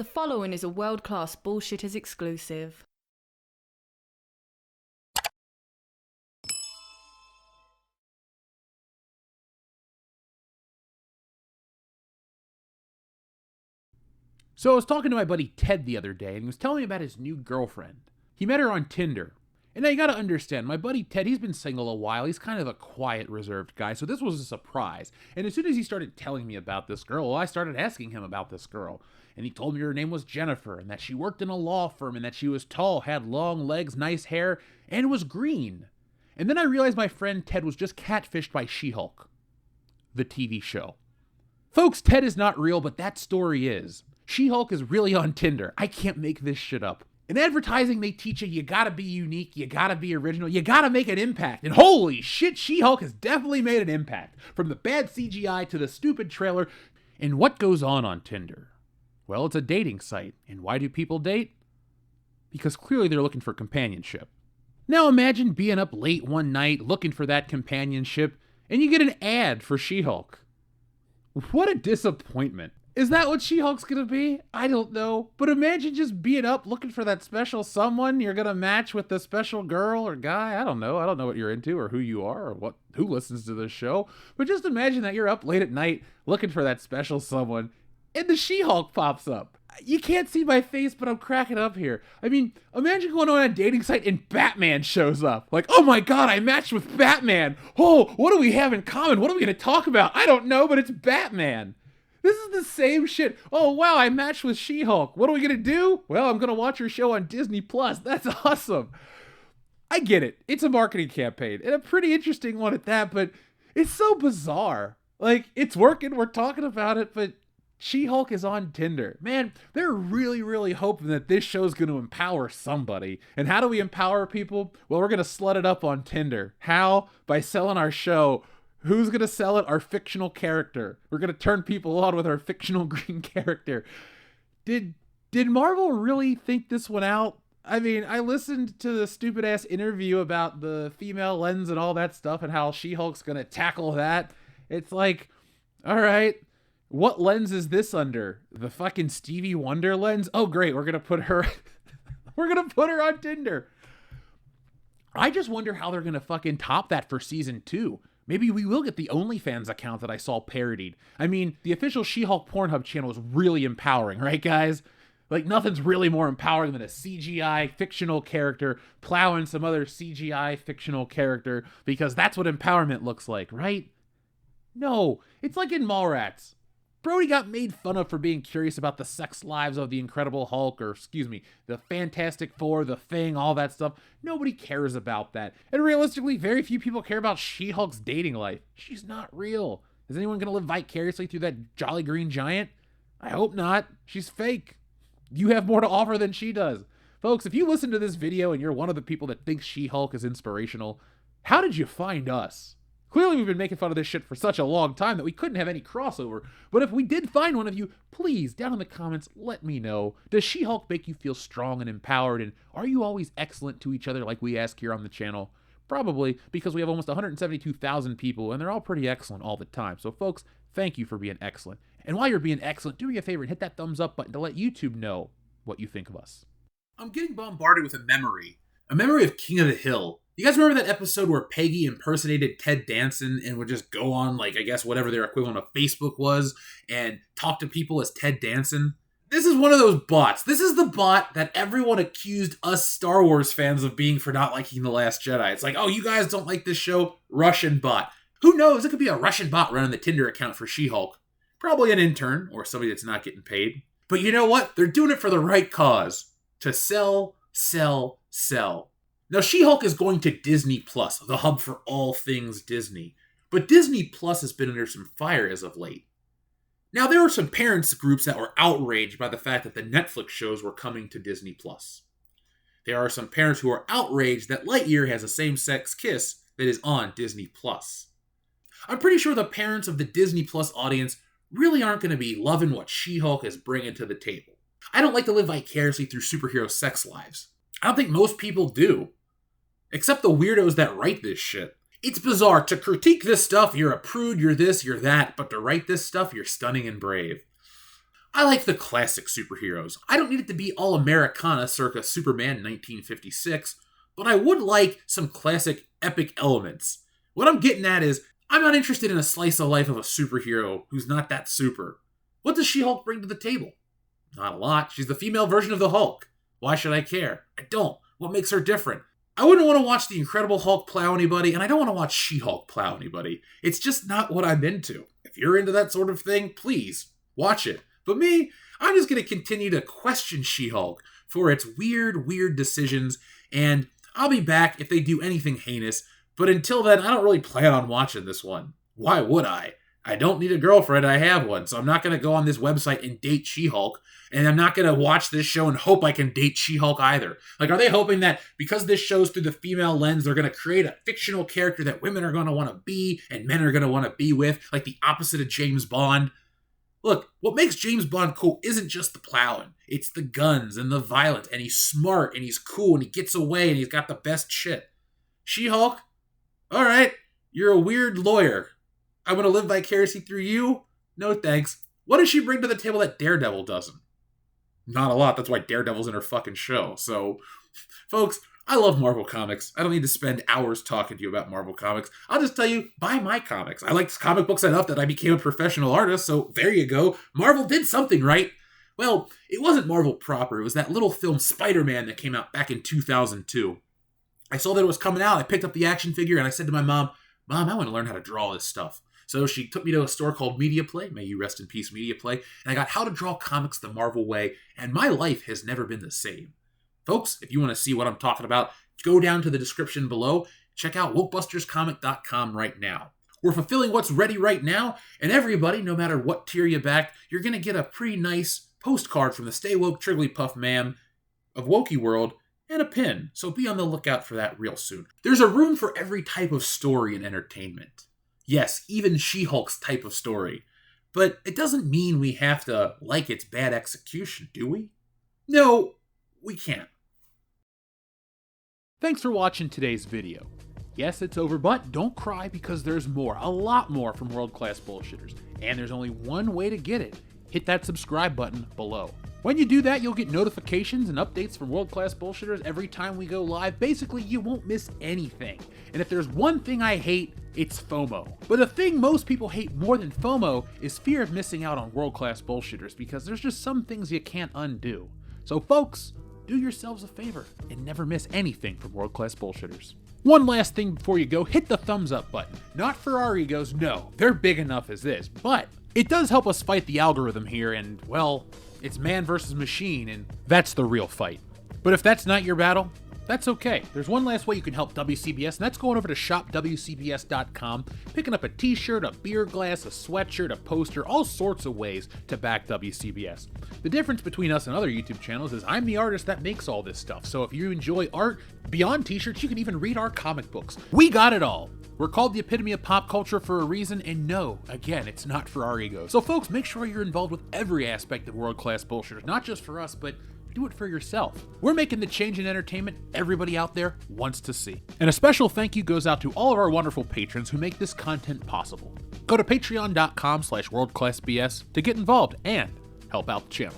The following is a World-Class Bullshitters exclusive. So I was talking to my buddy Ted the other day, and he was telling me about his new girlfriend. He met her on Tinder. And now you gotta understand, my buddy Ted, he's been single a while. He's kind of a quiet, reserved guy, so this was a surprise. And as soon as he started telling me about this girl, I started asking him about this girl. And he told me her name was Jennifer, and that she worked in a law firm, and that she was tall, had long legs, nice hair, and was green. And then I realized my friend Ted was just catfished by She-Hulk, the TV show. Folks, Ted is not real, but that story is. She-Hulk is really on Tinder. I can't make this shit up. In advertising, they teach you gotta be unique, you gotta be original, you gotta make an impact. And holy shit, She-Hulk has definitely made an impact. From the bad CGI to the stupid trailer. And what goes on Tinder? Well, it's a dating site. And why do people date? Because clearly they're looking for companionship. Now imagine being up late one night looking for that companionship, and you get an ad for She-Hulk. What a disappointment. Is that what She-Hulk's gonna be? I don't know. But imagine just being up looking for that special someone you're gonna match with the special girl or guy. I don't know. I don't know what you're into or who you are or who listens to this show. But just imagine that you're up late at night looking for that special someone and the She-Hulk pops up. You can't see my face, but I'm cracking up here. I mean, imagine going on a dating site and Batman shows up. Like, oh my god, I matched with Batman. Oh, what do we have in common? What are we gonna talk about? I don't know, but it's Batman. This is the same shit. Oh, wow, I matched with She-Hulk. What are we going to do? Well, I'm going to watch her show on Disney+. That's awesome. I get it. It's a marketing campaign, and a pretty interesting one at that, but it's so bizarre. Like, it's working. We're talking about it, but She-Hulk is on Tinder. Man, they're really, really hoping that this show's going to empower somebody. And how do we empower people? Well, we're going to slut it up on Tinder. How? By selling our show. Who's going to sell it? Our fictional character. We're going to turn people on with our fictional green character. Did Marvel really think this one out? I mean, I listened to the stupid-ass interview about the female lens and all that stuff and how She-Hulk's going to tackle that. It's like, all right, what lens is this under? The fucking Stevie Wonder lens? Oh, great, we're going to put her... we're going to put her on Tinder. I just wonder how they're going to fucking top that for season 2. Maybe we will get the OnlyFans account that I saw parodied. I mean, the official She-Hulk Pornhub channel is really empowering, right, guys? Like, nothing's really more empowering than a CGI fictional character plowing some other CGI fictional character, because that's what empowerment looks like, right? No, it's like in Mallrats. Brody got made fun of for being curious about the sex lives of the Incredible Hulk, or the Fantastic Four, the Thing, all that stuff. Nobody cares about that. And realistically, very few people care about She-Hulk's dating life. She's not real. Is anyone going to live vicariously through that Jolly Green Giant? I hope not. She's fake. You have more to offer than she does. Folks, if you listen to this video and you're one of the people that thinks She-Hulk is inspirational, how did you find us? Clearly, we've been making fun of this shit for such a long time that we couldn't have any crossover. But if we did find one of you, please, down in the comments, let me know. Does She-Hulk make you feel strong and empowered? And are you always excellent to each other like we ask here on the channel? Probably, because we have almost 172,000 people, and they're all pretty excellent all the time. So, folks, thank you for being excellent. And while you're being excellent, do me a favor and hit that thumbs up button to let YouTube know what you think of us. I'm getting bombarded with a memory of King of the Hill. You guys remember that episode where Peggy impersonated Ted Danson and would just go on, like, I guess whatever their equivalent of Facebook was, and talk to people as Ted Danson? This is one of those bots. This is the bot that everyone accused us Star Wars fans of being for not liking The Last Jedi. It's like, oh, you guys don't like this show? Russian bot. Who knows? It could be a Russian bot running the Tinder account for She-Hulk. Probably an intern or somebody that's not getting paid. But you know what? They're doing it for the right cause. To sell, sell, sell. Now, She-Hulk is going to Disney+, the hub for all things Disney. But Disney+ has been under some fire as of late. Now, there were some parents groups that were outraged by the fact that the Netflix shows were coming to Disney+. There are some parents who are outraged that Lightyear has a same-sex kiss that is on Disney+. I'm pretty sure the parents of the Disney+ audience really aren't going to be loving what She-Hulk is bringing to the table. I don't like to live vicariously through superhero sex lives. I don't think most people do. Except the weirdos that write this shit. It's bizarre. To critique this stuff, you're a prude, you're this, you're that. But to write this stuff, you're stunning and brave. I like the classic superheroes. I don't need it to be all Americana circa Superman 1956, but I would like some classic epic elements. What I'm getting at is, I'm not interested in a slice of life of a superhero who's not that super. What does She-Hulk bring to the table? Not a lot. She's the female version of the Hulk. Why should I care? I don't. What makes her different? I wouldn't want to watch the Incredible Hulk plow anybody, and I don't want to watch She-Hulk plow anybody. It's just not what I'm into. If you're into that sort of thing, please, watch it. But me, I'm just going to continue to question She-Hulk for its weird decisions, and I'll be back if they do anything heinous, but until then, I don't really plan on watching this one. Why would I? I don't need a girlfriend, I have one, so I'm not going to go on this website and date She-Hulk, and I'm not going to watch this show and hope I can date She-Hulk either. Like, are they hoping that because this show's through the female lens, they're going to create a fictional character that women are going to want to be and men are going to want to be with, like the opposite of James Bond? Look, what makes James Bond cool isn't just the plowing. It's the guns and the violence, and he's smart, and he's cool, and he gets away, and he's got the best shit. She-Hulk? All right, you're a weird lawyer. I want to live vicariously through you? No thanks. What does she bring to the table that Daredevil doesn't? Not a lot. That's why Daredevil's in her fucking show. So, folks, I love Marvel Comics. I don't need to spend hours talking to you about Marvel Comics. I'll just tell you, buy my comics. I liked comic books enough that I became a professional artist, so there you go. Marvel did something right. Well, it wasn't Marvel proper. It was that little film Spider-Man that came out back in 2002. I saw that it was coming out. I picked up the action figure, and I said to my mom, Mom, I want to learn how to draw this stuff. So she took me to a store called Media Play, may you rest in peace, Media Play, and I got How to Draw Comics the Marvel Way, and my life has never been the same. Folks, if you want to see what I'm talking about, go down to the description below. Check out WokeBustersComic.com right now. We're fulfilling what's ready right now, and everybody, no matter what tier you back, you're going to get a pretty nice postcard from the Stay Woke Trigglypuff Man of Wokey World, and a pin, so be on the lookout for that real soon. There's a room for every type of story and entertainment. Yes, even She-Hulk's type of story. But it doesn't mean we have to like its bad execution, do we? No, we can't. Thanks for watching today's video. Yes, it's over, but don't cry because there's more, a lot more from World Class Bullshitters. And there's only one way to get it. Hit that subscribe button below. When you do that, you'll get notifications and updates from World Class Bullshitters every time we go live. Basically, you won't miss anything. And if there's one thing I hate, it's FOMO. But the thing most people hate more than FOMO is fear of missing out on World Class Bullshitters, because there's just some things you can't undo. So folks, do yourselves a favor and never miss anything from World Class Bullshitters. One last thing before you go, hit the thumbs up button. Not for our egos, no, they're big enough as this, but it does help us fight the algorithm here, and well, it's man versus machine, and that's the real fight. But if that's not your battle, that's okay. There's one last way you can help WCBS, and that's going over to shopwcbs.com, picking up a t-shirt, a beer glass, a sweatshirt, a poster, all sorts of ways to back WCBS. The difference between us and other YouTube channels is I'm the artist that makes all this stuff, so if you enjoy art beyond t-shirts, you can even read our comic books. We got it all. We're called the epitome of pop culture for a reason, and no, again, it's not for our egos. So folks, make sure you're involved with every aspect of World Class Bullshitters, not just for us, but do it for yourself. We're making the change in entertainment everybody out there wants to see. And a special thank you goes out to all of our wonderful patrons who make this content possible. Go to patreon.com/worldclassbs to get involved and help out the channel.